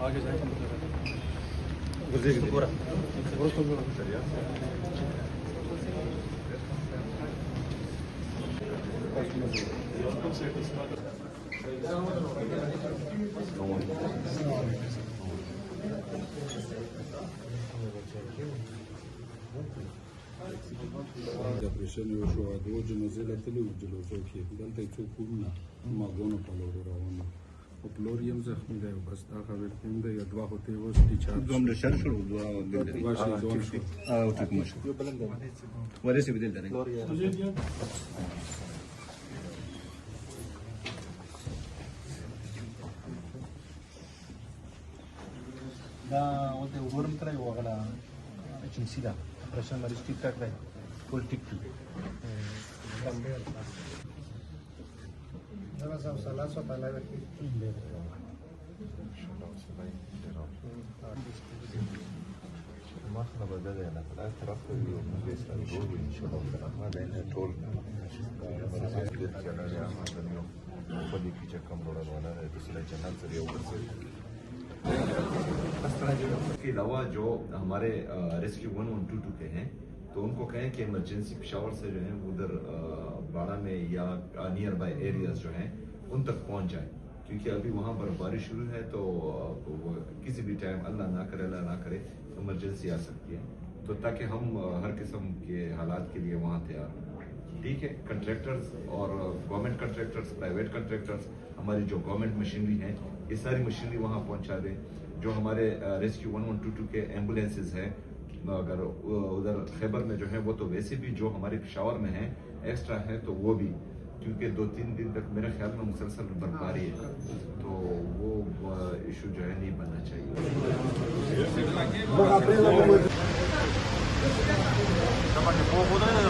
आगे जाए Zapraszamy już o Adłodzie na Zyle tylu Jelozofie. Dalej co kurna Magono Palorowano. Oplorium zachmide basta khaber kunde ya dwa hote wo sticha. Domre şer şu dua dilleri. Vashi don shu. O tutmuş. Varese bir dilleri. دا ولته ورم کړی و غلا چمسی دا پرشن مریض ټیک ټاک دی ټول ټیک دی دا سم سلاسو تعالی ورکی ما خبر ده نه په هر طرف کې یو مجلس راغلی ان شاء الله ما ده ټول مرزه د کنه یا ما د یو په دې کې چې کوم ډول نه د سره جنت سره یو के अलावा जो हमारे रेस्क्यू 1122 के हैं तो उनको कहें कि इमरजेंसी पेशावर से जो है उधर बाड़ा में या नियर बाय एरियाज जो हैं उन तक पहुंच जाए, क्योंकि अभी वहाँ बर्फबारी शुरू है तो किसी भी टाइम अल्लाह ना करे इमरजेंसी आ सकती है, तो ताकि हम हर किस्म के हालात के लिए वहाँ तैयार हों। ठीक है, कंट्रैक्टर्स और गवर्नमेंट कंट्रैक्टर्स, प्राइवेट कंट्रैक्टर्स, हमारी जो गवर्नमेंट मशीनरी है ये सारी मशीनरी वहाँ पहुँचा दें। जो हमारे रेस्क्यू 1122 के एम्बुलेंसेज हैं अगर उधर खैबर में जो है वो तो वैसे भी जो हमारे पेशावर में है एक्स्ट्रा है तो वो भी, क्योंकि 2-3 दिन तक मेरे ख्याल में मुसलसल बर्फबारी है तो वो इशू जो है नहीं बनना चाहिए।